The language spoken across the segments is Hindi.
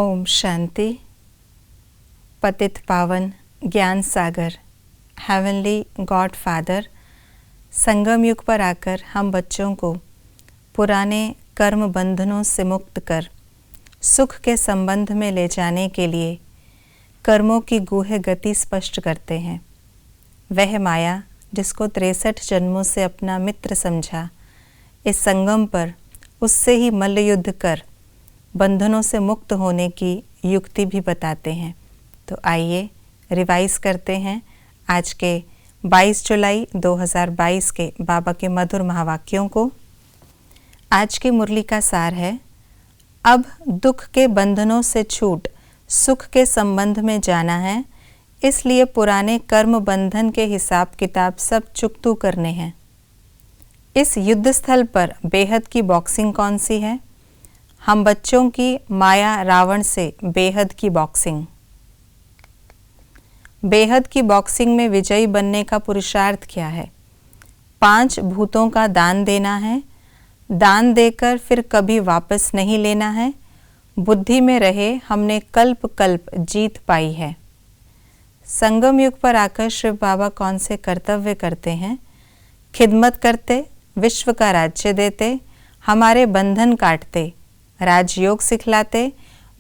ओम शांति। पतित पावन ज्ञान सागर हेवनली गॉड फादर संगम युग पर आकर हम बच्चों को पुराने कर्म बंधनों से मुक्त कर सुख के संबंध में ले जाने के लिए कर्मों की गूढ़ गति स्पष्ट करते हैं। वह माया जिसको 63 जन्मों से अपना मित्र समझा, इस संगम पर उससे ही मल्लयुद्ध कर बंधनों से मुक्त होने की युक्ति भी बताते हैं। तो आइए रिवाइज करते हैं आज के 22 जुलाई 2022 के बाबा के मधुर महावाक्यों को। आज की मुरली का सार है, अब दुख के बंधनों से छूट सुख के संबंध में जाना है, इसलिए पुराने कर्म बंधन के हिसाब किताब सब चुकतू करने हैं। इस युद्ध स्थल पर बेहद की बॉक्सिंग कौन सी है? हम बच्चों की माया रावण से बेहद की बॉक्सिंग। बेहद की बॉक्सिंग में विजयी बनने का पुरुषार्थ क्या है? 5 भूतों का दान देना है। दान देकर फिर कभी वापस नहीं लेना है। बुद्धि में रहे हमने कल्प कल्प जीत पाई है। संगम युग पर आकर शिव बाबा कौन से कर्तव्य करते हैं? खिदमत करते, विश्व का राज्य देते, हमारे बंधन काटते, राजयोग सिखलाते,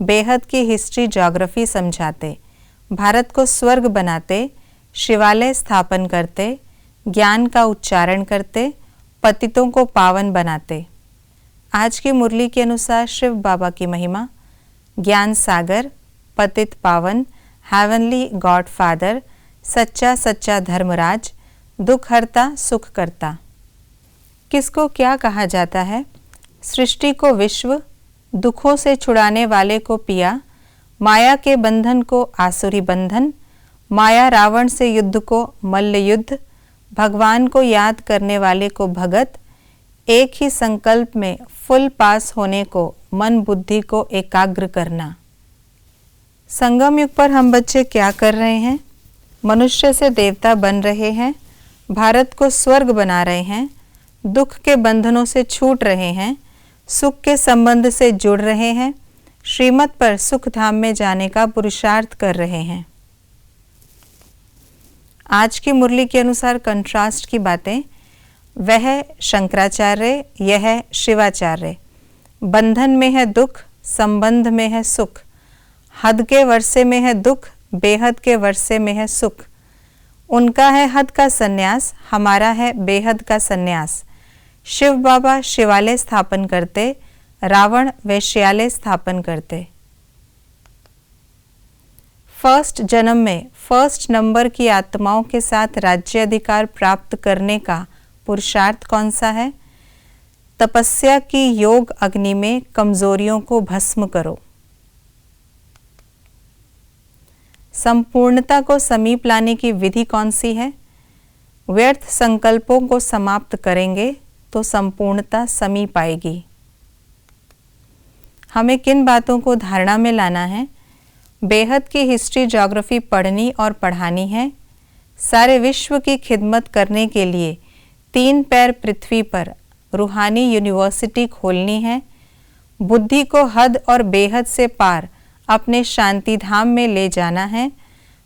बेहद की हिस्ट्री ज्योग्राफी समझाते, भारत को स्वर्ग बनाते, शिवालय स्थापन करते, ज्ञान का उच्चारण करते, पतितों को पावन बनाते। आज की मुरली के अनुसार शिव बाबा की महिमा। ज्ञान सागर, पतित पावन, हेवनली गॉड फादर, सच्चा सच्चा धर्मराज, दुख हरता सुख करता। किसको क्या कहा जाता है? सृष्टि को विश्व, दुखों से छुड़ाने वाले को पिया, माया के बंधन को आसुरी बंधन, माया रावण से युद्ध को मल्ल युद्ध, भगवान को याद करने वाले को भगत, एक ही संकल्प में फुल पास होने को मन बुद्धि को एकाग्र करना। संगम युग पर हम बच्चे क्या कर रहे हैं? मनुष्य से देवता बन रहे हैं, भारत को स्वर्ग बना रहे हैं, दुख के बंधनों से छूट रहे हैं, सुख के संबंध से जुड़ रहे हैं, श्रीमत पर सुख धाम में जाने का पुरुषार्थ कर रहे हैं। आज की मुरली के अनुसार कंट्रास्ट की बातें। वह शंकराचार्य, यह शिवाचार्य। बंधन में है दुख, संबंध में है सुख। हद के वर्षे में है दुख, बेहद के वर्षे में है सुख। उनका है हद का सन्यास, हमारा है बेहद का सन्यास। शिव बाबा शिवालय स्थापन करते, रावण वैश्यालय स्थापन करते। फर्स्ट जन्म में फर्स्ट नंबर की आत्माओं के साथ राज्य अधिकार प्राप्त करने का पुरुषार्थ कौन सा है? तपस्या की योग अग्नि में कमजोरियों को भस्म करो। संपूर्णता को समीप लाने की विधि कौन सी है? व्यर्थ संकल्पों को समाप्त करेंगे तो संपूर्णता समीप आएगी। हमें किन बातों को धारणा में लाना है? बेहद की हिस्ट्री ज्योग्राफी पढ़नी और पढ़ानी है। सारे विश्व की खिदमत करने के लिए 3 पैर पृथ्वी पर रूहानी यूनिवर्सिटी खोलनी है। बुद्धि को हद और बेहद से पार अपने शांति धाम में ले जाना है।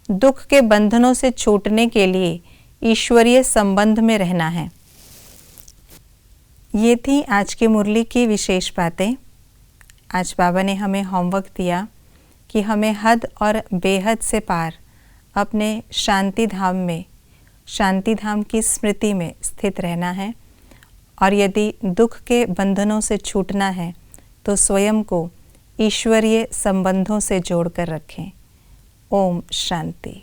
दुख के बंधनों से छूटने के लिए ईश्वरीय संबंध में रहना है। ये थी आज की मुरली की विशेष बातें। आज बाबा ने हमें होमवर्क दिया कि हमें हद और बेहद से पार अपने शांति धाम में, शांति धाम की स्मृति में स्थित रहना है, और यदि दुख के बंधनों से छूटना है तो स्वयं को ईश्वरीय संबंधों से जोड़कर रखें। ओम शांति।